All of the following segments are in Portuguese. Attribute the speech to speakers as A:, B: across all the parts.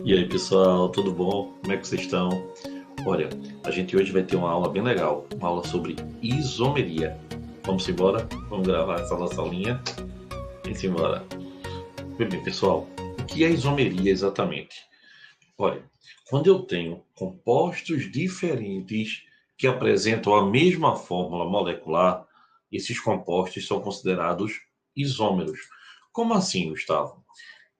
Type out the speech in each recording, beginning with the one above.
A: E aí, pessoal, tudo bom? Como é que vocês estão? Olha, a gente hoje vai ter uma aula bem legal, uma aula sobre isomeria. Vamos embora? Vamos gravar essa nossa aulinha? Vamos embora. Bem, pessoal, o que é isomeria exatamente? Olha, quando eu tenho compostos diferentes que apresentam a mesma fórmula molecular, esses compostos são considerados isômeros. Como assim, Gustavo?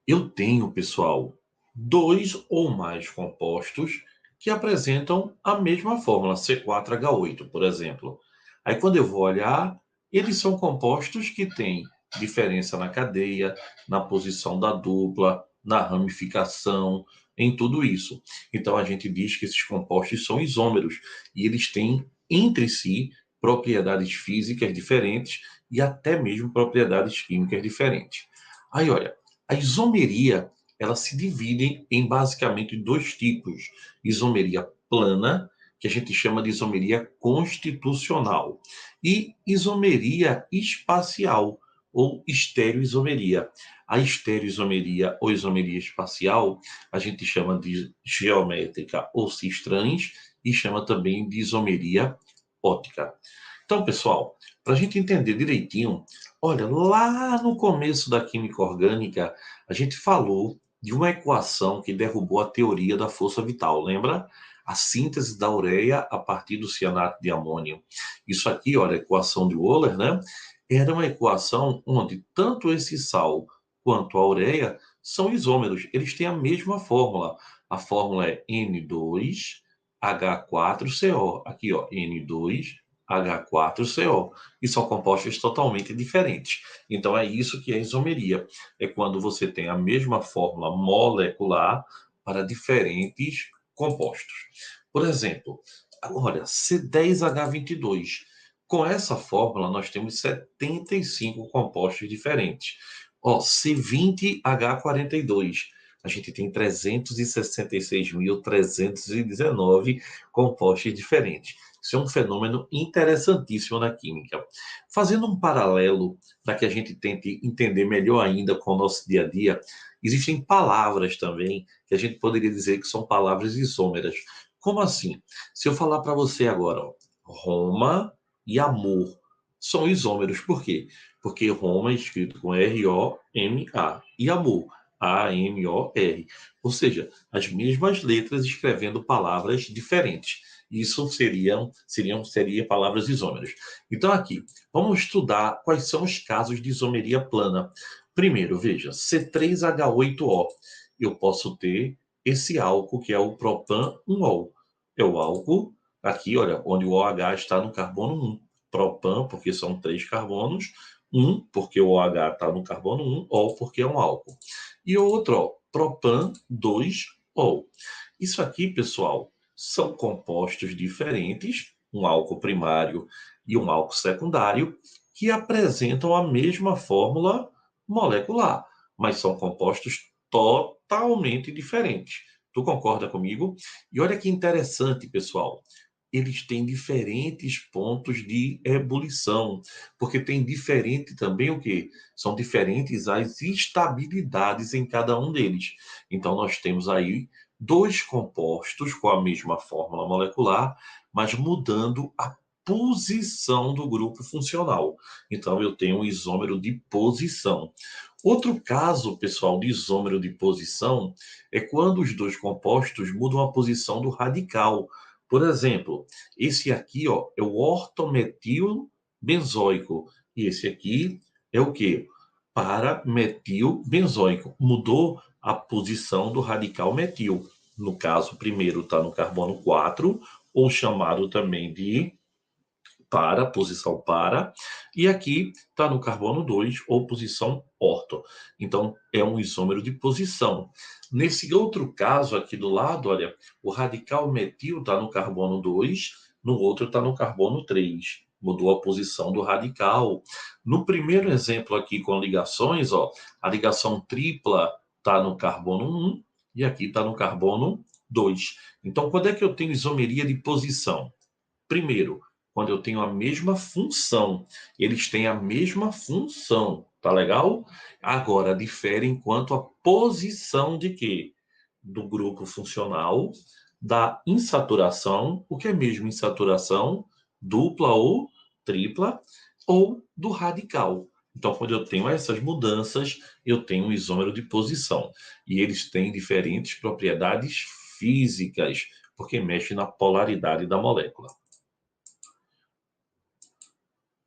A: Eu tenho, pessoal, dois ou mais compostos que apresentam a mesma fórmula, C4H8, por exemplo. Aí, quando eu vou olhar, eles são compostos que têm diferença na cadeia, na posição da dupla, na ramificação, em tudo isso. Então, a gente diz que esses compostos são isômeros e eles têm entre si propriedades físicas diferentes e até mesmo propriedades químicas diferentes. Aí, olha, a isomeria, ela se divide em basicamente dois tipos: isomeria plana, que a gente chama de isomeria constitucional, e isomeria espacial, ou estereoisomeria. A estereoisomeria ou isomeria espacial, a gente chama de geométrica ou cis-trans, e chama também de isomeria óptica. Então, pessoal, para a gente entender direitinho, olha, lá no começo da química orgânica, a gente falou de uma equação que derrubou a teoria da força vital, lembra? A síntese da ureia a partir do cianato de amônio. Isso aqui, olha, a equação de Euler, né? Era uma equação onde tanto esse sal quanto a ureia são isômeros. Eles têm a mesma fórmula. A fórmula é N2H4CO. Aqui, ó, N2H4CO, e são compostos totalmente diferentes. Então, é isso que é isomeria. É quando você tem a mesma fórmula molecular para diferentes compostos. Por exemplo, olha, C10H22. Com essa fórmula, nós temos 75 compostos diferentes. Ó, C20H42. A gente tem 366.319 compostos diferentes. Isso é um fenômeno interessantíssimo na química. Fazendo um paralelo, para que a gente tente entender melhor ainda com o nosso dia a dia, existem palavras também que a gente poderia dizer que são palavras isômeras. Como assim? Se eu falar para você agora, ó, Roma e amor são isômeros. Por quê? Porque Roma é escrito com R-O-M-A e amor, A-M-O-R. Ou seja, as mesmas letras escrevendo palavras diferentes. Isso seria palavras isômeras. Então, aqui, vamos estudar quais são os casos de isomeria plana. Primeiro, veja, C3H8O. Eu posso ter esse álcool, que é o propan-1-ol. É o álcool, aqui, olha, onde o OH está no carbono 1. Propan, porque são 3 carbonos. 1, porque o OH está no carbono 1. Ol, porque é um álcool. E o outro, ó, propan-2-ol. Isso aqui, pessoal, são compostos diferentes, um álcool primário e um álcool secundário, que apresentam a mesma fórmula molecular, mas são compostos totalmente diferentes. Tu concorda comigo? E olha que interessante, pessoal. Eles têm diferentes pontos de ebulição, porque tem diferente também o quê? São diferentes as estabilidades em cada um deles. Então, nós temos aí dois compostos com a mesma fórmula molecular, mas mudando a posição do grupo funcional. Então, eu tenho um isômero de posição. Outro caso, pessoal, de isômero de posição é quando os dois compostos mudam a posição do radical. Por exemplo, esse aqui, ó, é o ortometil benzoico e esse aqui é o quê? Parametil benzoico. Mudou a posição do radical metil. No caso, o primeiro está no carbono 4, ou chamado também de para, posição para, e aqui está no carbono 2, ou posição orto. Então, é um isômero de posição. Nesse outro caso aqui do lado, olha, o radical metil está no carbono 2, no outro está no carbono 3. Mudou a posição do radical. No primeiro exemplo aqui com ligações, ó, a ligação tripla está no carbono 1 e aqui está no carbono 2. Então, quando é que eu tenho isomeria de posição? Primeiro, quando eu tenho a mesma função. Eles têm a mesma função, tá legal? Agora, diferem quanto à posição de quê? do grupo funcional, da insaturação, o que é mesmo insaturação, dupla ou tripla, ou do radical. Então, quando eu tenho essas mudanças, eu tenho um isômero de posição. E eles têm diferentes propriedades físicas, porque mexe na polaridade da molécula.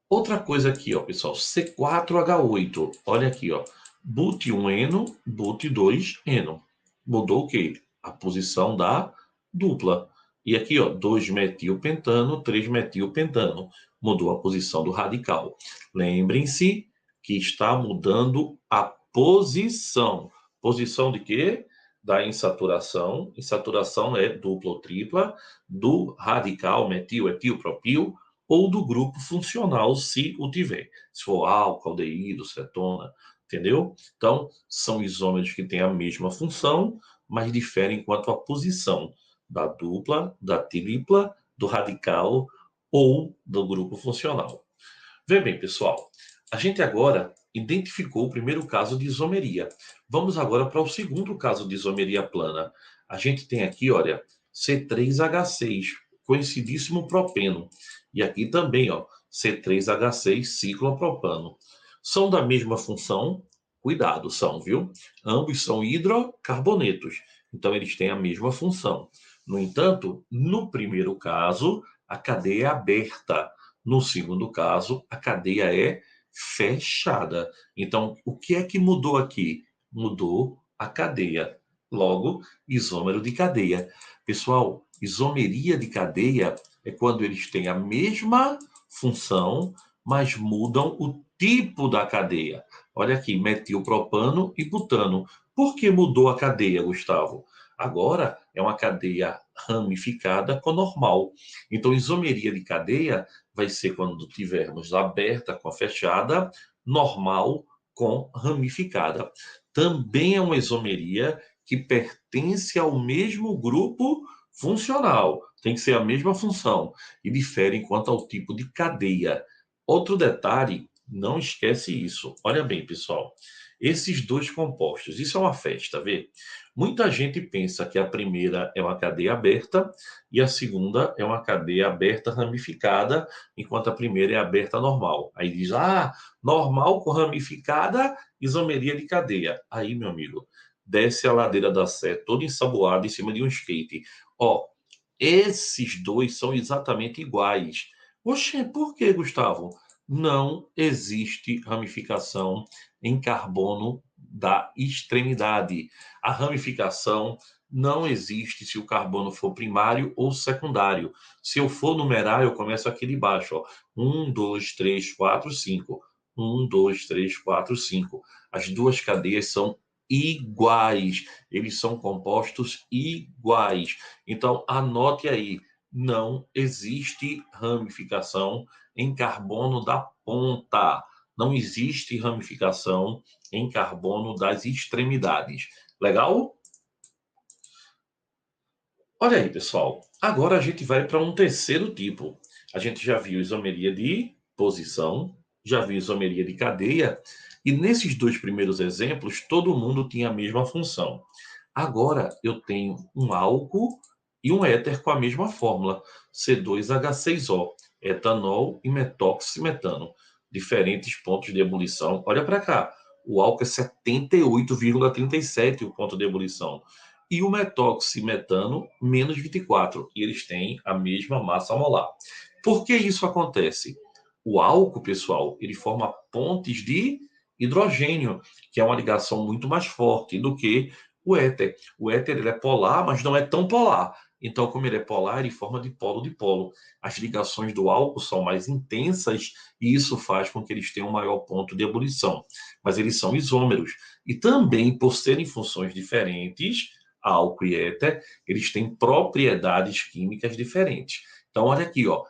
A: Outra coisa aqui, ó, pessoal, C4H8. Olha aqui, ó. But1-eno, but2-eno. Mudou o quê? A posição da dupla. E aqui, ó, 2-metilpentano, 3-metilpentano. Mudou a posição do radical. Lembrem-se que está mudando a posição. Posição de quê? Da insaturação. Insaturação é dupla ou tripla. Do radical, metil, etil, propil, ou do grupo funcional, se o tiver. Se for álcool, aldeído, cetona, entendeu? Então, são isômeros que têm a mesma função, mas diferem quanto à posição da dupla, da tripla, do radical ou do grupo funcional. Vê bem, pessoal, a gente agora identificou o primeiro caso de isomeria. Vamos agora para o segundo caso de isomeria plana. A gente tem aqui, olha, C3H6, conhecidíssimo propeno. E aqui também, ó, C3H6 ciclopropano. São da mesma função? Cuidado, são, viu? Ambos são hidrocarbonetos. Então, eles têm a mesma função. No entanto, no primeiro caso, a cadeia é aberta. No segundo caso, a cadeia é fechada. Então, o que é que mudou aqui? Mudou a cadeia. Logo, isômero de cadeia. Pessoal, isomeria de cadeia é quando eles têm a mesma função, mas mudam o tipo da cadeia. Olha aqui, metilpropano e butano. Por que mudou a cadeia, Gustavo? Agora é uma cadeia ramificada com normal. Então, isomeria de cadeia vai ser quando tivermos aberta com a fechada, normal com ramificada. Também é uma isomeria que pertence ao mesmo grupo funcional. Tem que ser a mesma função e difere quanto ao tipo de cadeia. Outro detalhe, não esquece isso. Olha bem, pessoal. Esses dois compostos, isso é uma festa, vê? Muita gente pensa que a primeira é uma cadeia aberta e a segunda é uma cadeia aberta ramificada, enquanto a primeira é aberta normal. Aí diz, normal com ramificada, isomeria de cadeia. Aí, meu amigo, desce a ladeira da Sé toda ensaboada em cima de um skate. Ó, esses dois são exatamente iguais. Oxê, por que, Gustavo? Não existe ramificação em carbono da extremidade. A ramificação não existe se o carbono for primário ou secundário. Se eu for numerar, eu começo aqui de baixo. Ó. 1, 2, 3, 4, 5. 1, 2, 3, 4, 5. As duas cadeias são iguais. Eles são compostos iguais. Então, anote aí. Não existe ramificação em carbono da ponta. Não existe ramificação em carbono das extremidades. Legal? Olha aí, pessoal. Agora a gente vai para um terceiro tipo. A gente já viu isomeria de posição, já viu isomeria de cadeia, e nesses dois primeiros exemplos, todo mundo tinha a mesma função. Agora eu tenho um álcool e um éter com a mesma fórmula, C2H6O, etanol e metóximetano. Diferentes pontos de ebulição. Olha para cá, o álcool é 78,37 o ponto de ebulição. E o metoximetano, menos 24. E eles têm a mesma massa molar. Por que isso acontece? O álcool, pessoal, ele forma pontes de hidrogênio, que é uma ligação muito mais forte do que o éter. O éter ele é polar, mas não é tão polar. Então, como ele é polar, ele forma dipolo-dipolo. As ligações do álcool são mais intensas e isso faz com que eles tenham um maior ponto de ebulição. Mas eles são isômeros. E também, por serem funções diferentes, álcool e éter, eles têm propriedades químicas diferentes. Então, olha aqui, ó.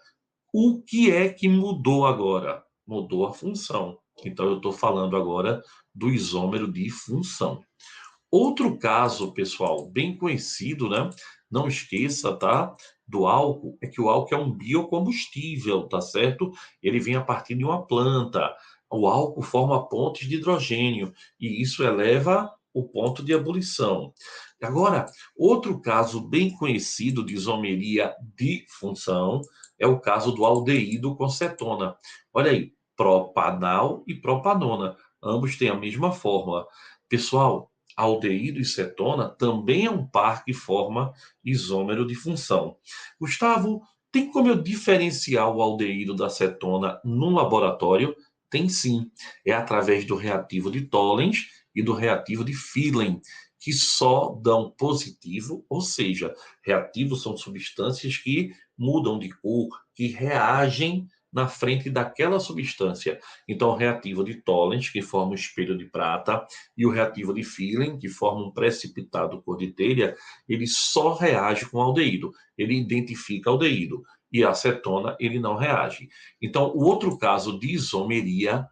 A: O que é que mudou agora? Mudou a função. Então, eu estou falando agora do isômero de função. Outro caso, pessoal, bem conhecido, né? Não esqueça, tá? Do álcool, é que o álcool é um biocombustível, tá certo? Ele vem a partir de uma planta. O álcool forma pontes de hidrogênio e isso eleva o ponto de ebulição. Agora, outro caso bem conhecido de isomeria de função é o caso do aldeído com cetona. Olha aí, propanal e propanona. Ambos têm a mesma fórmula. Pessoal, aldeído e cetona também é um par que forma isômero de função. Gustavo, tem como eu diferenciar o aldeído da cetona no laboratório? Tem sim. É através do reativo de Tollens e do reativo de Philem, que só dão positivo, ou seja, reativos são substâncias que mudam de cor, que reagem na frente daquela substância. Então, o reativo de Tollens, que forma um espelho de prata, e o reativo de Philem, que forma um precipitado cor de telha, ele só reage com aldeído. Ele identifica aldeído. E a acetona, ele não reage. Então, o outro caso de isomeria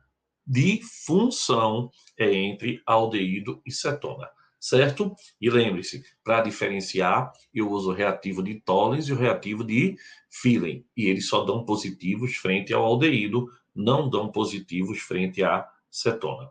A: de função é entre aldeído e cetona, certo? E lembre-se, para diferenciar, eu uso o reativo de Tollens e o reativo de Philem, e eles só dão positivos frente ao aldeído, não dão positivos frente à cetona.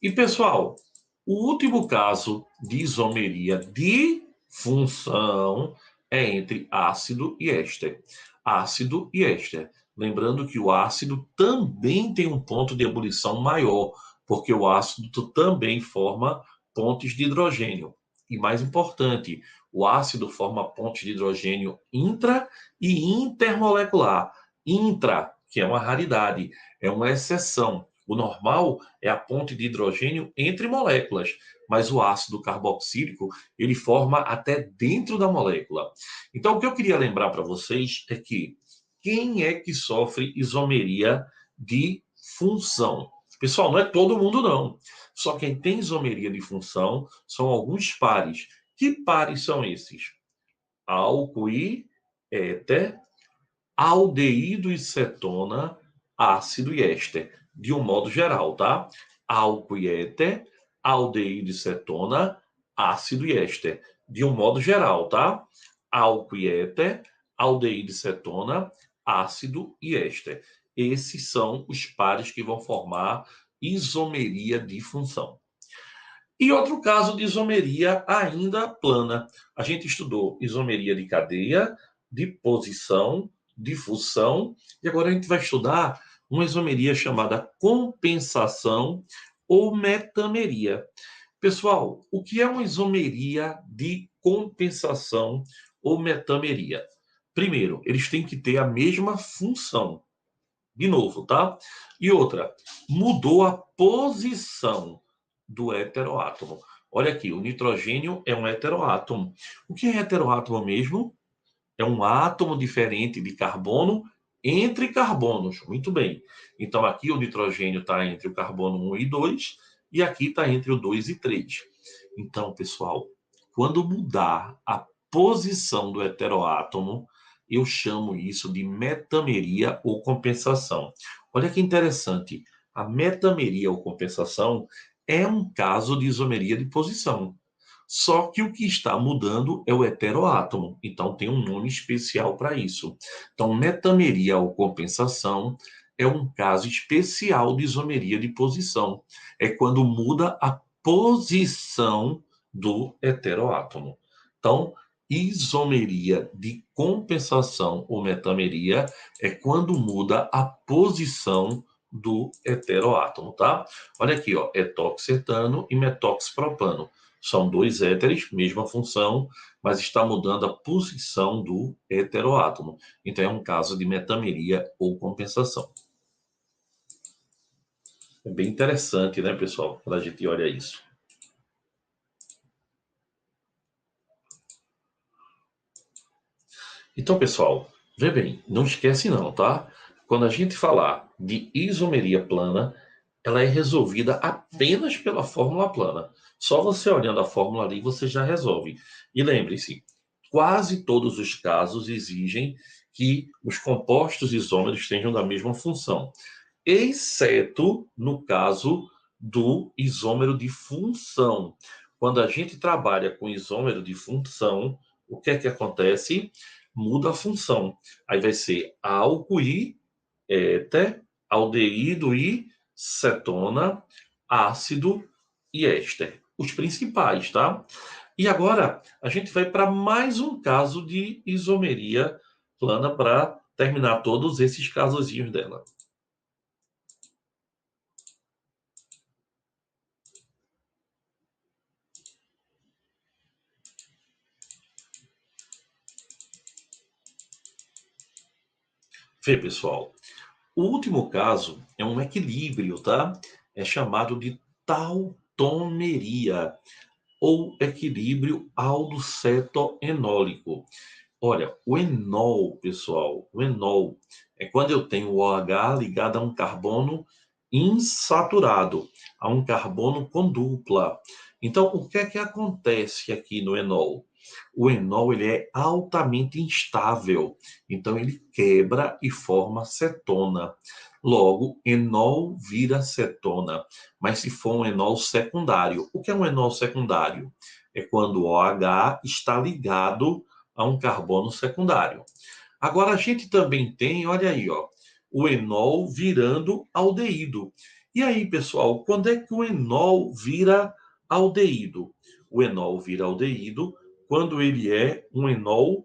A: E, pessoal, o último caso de isomeria de função é entre ácido e éster. Ácido e éster. Lembrando que o ácido também tem um ponto de ebulição maior, porque o ácido também forma pontes de hidrogênio. E mais importante, o ácido forma pontes de hidrogênio intra e intermolecular. Intra, que é uma raridade, é uma exceção. O normal é a ponte de hidrogênio entre moléculas, mas o ácido carboxílico, ele forma até dentro da molécula. Então, o que eu queria lembrar para vocês é que quem é que sofre isomeria de função? Pessoal, não é todo mundo, não. Só quem tem isomeria de função são alguns pares. Que pares são esses? Álcool e éter, aldeído e cetona, ácido e éster, de um modo geral, tá? Álcool e éter, aldeído e cetona, ácido e éster, de um modo geral, tá? Álcool e éter, aldeído e cetona, ácido e éster. Esses são os pares que vão formar isomeria de função. E outro caso de isomeria ainda plana. A gente estudou isomeria de cadeia, de posição, de fusão, e agora a gente vai estudar uma isomeria chamada compensação ou metameria. Pessoal, o que é uma isomeria de compensação ou metameria? Primeiro, eles têm que ter a mesma função. De novo, tá? E outra, mudou a posição do heteroátomo. Olha aqui, o nitrogênio é um heteroátomo. O que é heteroátomo mesmo? É um átomo diferente de carbono entre carbonos. Muito bem. Então, aqui o nitrogênio está entre o carbono 1 e 2, e aqui está entre o 2 e 3. Então, pessoal, quando mudar a posição do heteroátomo, eu chamo isso de metameria ou compensação. Olha que interessante. A metameria ou compensação é um caso de isomeria de posição. Só que o que está mudando é o heteroátomo, então tem um nome especial para isso. Então, metameria ou compensação é um caso especial de isomeria de posição. É quando muda a posição do heteroátomo. Então, isomeria de compensação ou metameria é quando muda a posição do heteroátomo, tá? Olha aqui, ó, etoxetano e metoxpropano. São dois éteres, mesma função, mas está mudando a posição do heteroátomo. Então, é um caso de metameria ou compensação. É bem interessante, né, pessoal, quando a gente olha isso. Então, pessoal, vê bem, não esquece não, tá? Quando a gente falar de isomeria plana, ela é resolvida apenas pela fórmula plana. Só você olhando a fórmula ali, você já resolve. E lembre-se, quase todos os casos exigem que os compostos isômeros tenham da mesma função, exceto no caso do isômero de função. Quando a gente trabalha com isômero de função, o que é que acontece? Muda a função. Aí vai ser álcool e éter, aldeído e cetona, ácido e éster. Os principais, tá? E agora a gente vai para mais um caso de isomeria plana para terminar todos esses casozinhos dela. Vê, pessoal, o último caso é um equilíbrio, tá? É chamado de tautomeria ou equilíbrio aldocetoenólico. Olha, o enol, pessoal, o enol é quando eu tenho o OH ligado a um carbono insaturado, a um carbono com dupla. Então, o que é que acontece aqui no enol? O enol ele é altamente instável, então ele quebra e forma cetona. Logo, enol vira cetona. Mas se for um enol secundário, o que é um enol secundário? É quando o OH está ligado a um carbono secundário. Agora a gente também tem, olha aí, ó, o enol virando aldeído. E aí, pessoal, quando é que o enol vira aldeído? O enol vira aldeído quando ele é um enol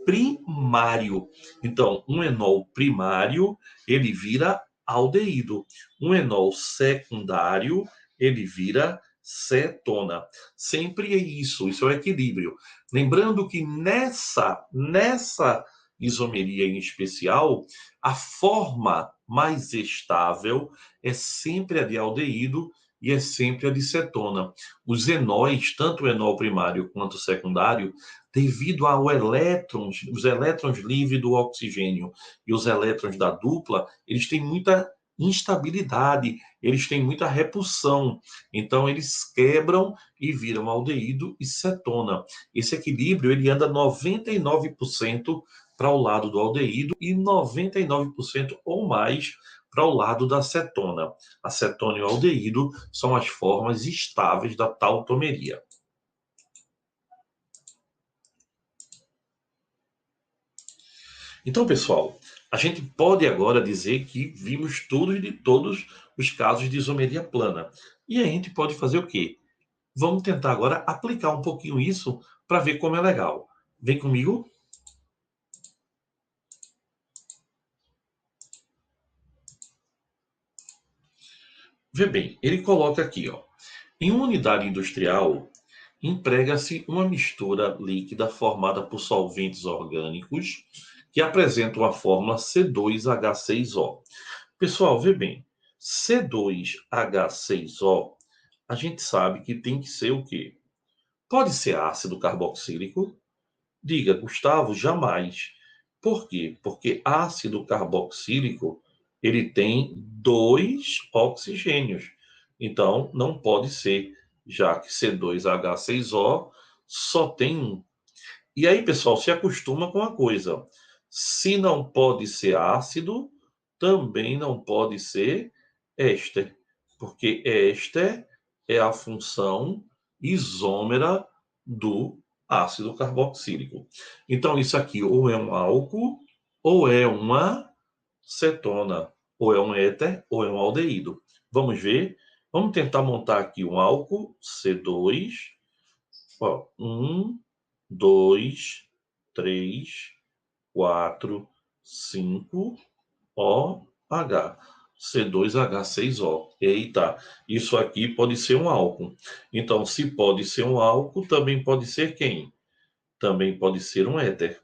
A: primário. Então, um enol primário, ele vira aldeído. Um enol secundário, ele vira cetona. Sempre é isso é o equilíbrio. Lembrando que nessa isomeria em especial, a forma mais estável é sempre a de aldeído e é sempre a de cetona. Os enóis, tanto o enol primário quanto o secundário, devido os elétrons livres do oxigênio e os elétrons da dupla, eles têm muita instabilidade, eles têm muita repulsão. Então, eles quebram e viram aldeído e cetona. Esse equilíbrio ele anda 99% para o lado do aldeído e 99% ou mais para o lado da cetona. A cetona e o aldeído são as formas estáveis da tautomeria. Então, pessoal, a gente pode agora dizer que vimos todos os casos de isomeria plana. E a gente pode fazer o quê? Vamos tentar agora aplicar um pouquinho isso para ver como é legal. Vem comigo? Vê bem, ele coloca aqui, ó. Em uma unidade industrial, emprega-se uma mistura líquida formada por solventes orgânicos que apresentam a fórmula C2H6O. Pessoal, vê bem, C2H6O, a gente sabe que tem que ser o quê? Pode ser ácido carboxílico? Diga, Gustavo, jamais. Por quê? Porque ácido carboxílico, ele tem dois oxigênios. Então, não pode ser, já que C2H6O só tem um. E aí, pessoal, se acostuma com a coisa. Se não pode ser ácido, também não pode ser éster, porque éster é a função isômera do ácido carboxílico. Então, isso aqui ou é um álcool, ou é uma cetona, ou é um éter, ou é um aldeído. Vamos ver? Vamos tentar montar aqui um álcool, C2, ó, 1, 2, 3, 4, 5, OH. C2H6O. Eita, isso aqui pode ser um álcool. Então, se pode ser um álcool, também pode ser quem? Também pode ser um éter,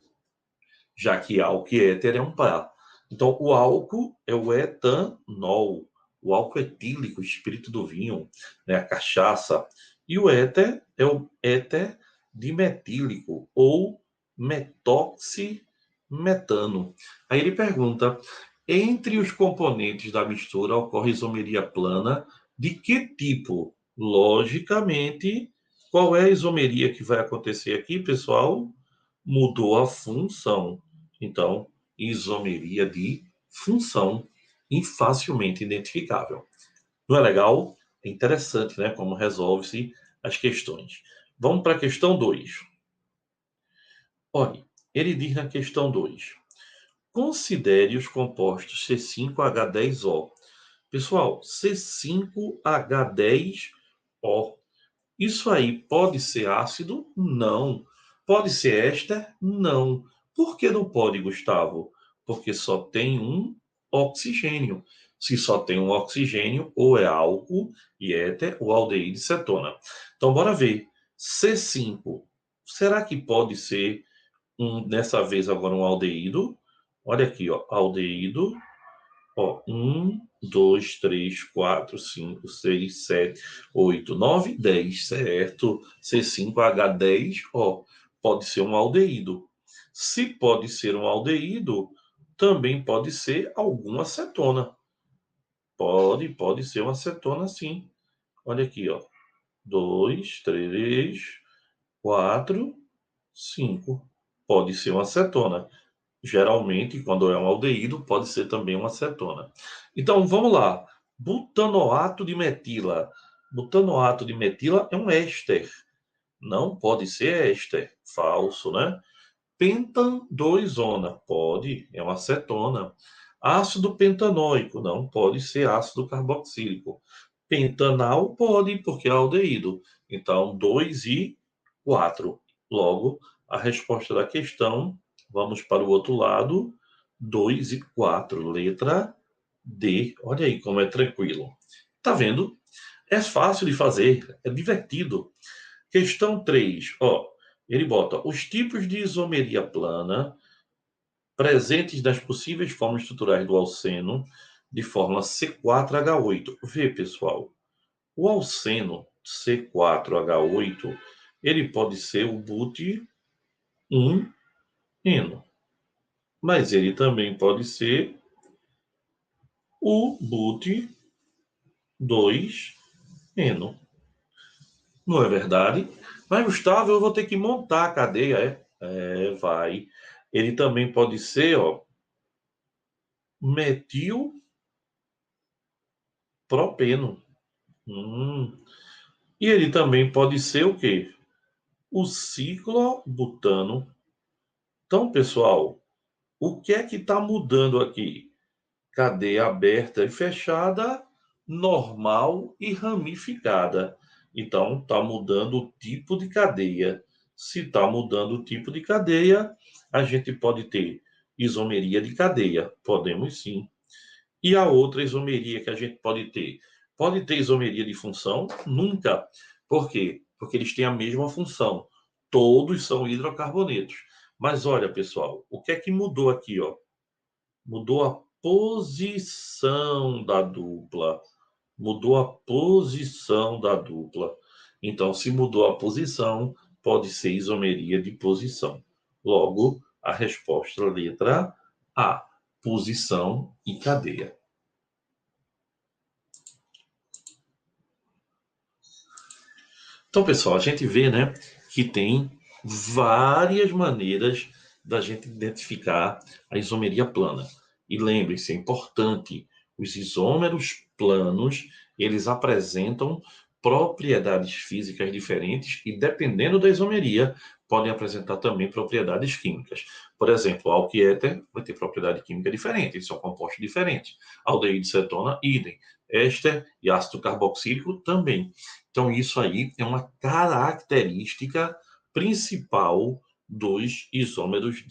A: já que álcool e éter é um par. Então, o álcool é o etanol, o álcool etílico, o espírito do vinho, né, a cachaça. E o éter é o éter dimetílico ou metoximetano. Aí ele pergunta: entre os componentes da mistura ocorre isomeria plana de que tipo? Logicamente, qual é a isomeria que vai acontecer aqui, pessoal? Mudou a função. Então, isomeria de função e facilmente identificável. Não é legal? É interessante, né? Como resolve-se as questões. Vamos para a questão 2. Olha, ele diz na questão 2: considere os compostos C5H10O. Pessoal, C5H10O Isso aí pode ser ácido? Não. Pode ser éster? Não. Por que não pode, Gustavo? Porque só tem um oxigênio. Se só tem um oxigênio, ou é álcool e éter, ou aldeído e cetona. Então, bora ver. C5. Será que pode ser dessa vez agora um aldeído? Olha aqui, ó, aldeído. Ó, 1, 2, 3, 4, 5, 6, 7, 8, 9, 10, certo? C5H10, ó, pode ser um aldeído. Se pode ser um aldeído, também pode ser alguma acetona. Pode ser uma acetona sim. Olha aqui, ó. 2, 3, 4, 5. Pode ser uma acetona. Geralmente, quando é um aldeído, pode ser também uma acetona. Então, vamos lá. Butanoato de metila. Butanoato de metila é um éster. Não pode ser éster. Falso, né? Pentan 2-ona. Pode, é uma acetona. Ácido pentanóico. Não pode ser ácido carboxílico. Pentanal pode, porque é aldeído. Então, 2 e 4. Logo, a resposta da questão, vamos para o outro lado, 2 e 4. Letra D. Olha aí como é tranquilo. Tá vendo? É fácil de fazer, é divertido. Questão 3, ó, ele bota os tipos de isomeria plana presentes nas possíveis formas estruturais do alceno de fórmula C4H8. Vê, pessoal, o alceno C4H8, ele pode ser o but1-eno, mas ele também pode ser o but2-eno. Não é verdade? Mas, Gustavo, eu vou ter que montar a cadeia, é? É, vai. Ele também pode ser, ó, metilpropeno. E ele também pode ser o quê? O ciclobutano. Então, pessoal, o que é que está mudando aqui? Cadeia aberta e fechada, normal e ramificada. Então, está mudando o tipo de cadeia. Se está mudando o tipo de cadeia, a gente pode ter isomeria de cadeia. Podemos sim. E a outra isomeria que a gente pode ter? Pode ter isomeria de função? Nunca. Por quê? Porque eles têm a mesma função. Todos são hidrocarbonetos. Mas olha, pessoal, o que é que mudou aqui, ó? Mudou a posição da dupla. Mudou a posição da dupla. Então, se mudou a posição, pode ser isomeria de posição. Logo, a resposta letra A, posição e cadeia. Então, pessoal, a gente vê, né, que tem várias maneiras da gente identificar a isomeria plana. E lembre-se, é importante, os isômeros planos, eles apresentam propriedades físicas diferentes e, dependendo da isomeria, podem apresentar também propriedades químicas. Por exemplo, álcool e éter vai ter propriedade química diferente, eles são compostos diferentes. Aldeído e cetona, idem. Éster e ácido carboxílico também. Então, isso aí é uma característica principal dos isômeros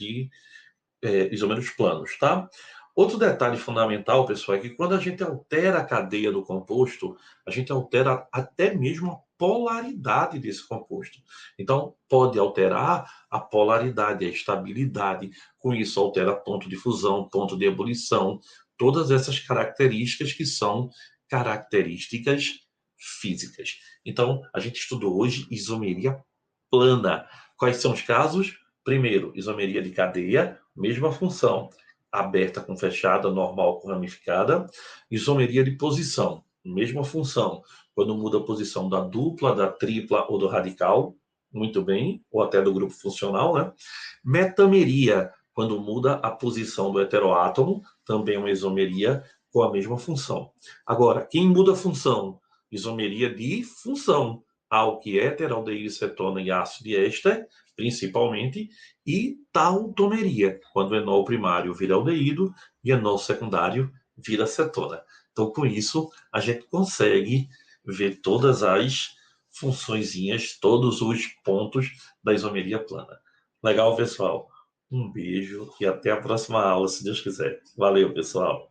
A: planos, tá? Outro detalhe fundamental, pessoal, é que quando a gente altera a cadeia do composto, a gente altera até mesmo a polaridade desse composto. Então, pode alterar a polaridade, a estabilidade, com isso altera ponto de fusão, ponto de ebulição, todas essas características que são características físicas. Então, a gente estudou hoje isomeria plana. Quais são os casos? Primeiro, isomeria de cadeia, mesma função, aberta com fechada, normal com ramificada. Isomeria de posição, mesma função, quando muda a posição da dupla, da tripla ou do radical, muito bem, ou até do grupo funcional, né? Metameria, quando muda a posição do heteroátomo, também uma isomeria com a mesma função. Agora, quem muda a função? Isomeria de função, álcool, éter, aldeído, cetona e ácido e éster, principalmente, e tautomeria, quando o enol primário vira aldeído e enol secundário vira cetona. Então, com isso, a gente consegue ver todas as funçõezinhas, todos os pontos da isomeria plana. Legal, pessoal? Um beijo e até a próxima aula, se Deus quiser. Valeu, pessoal!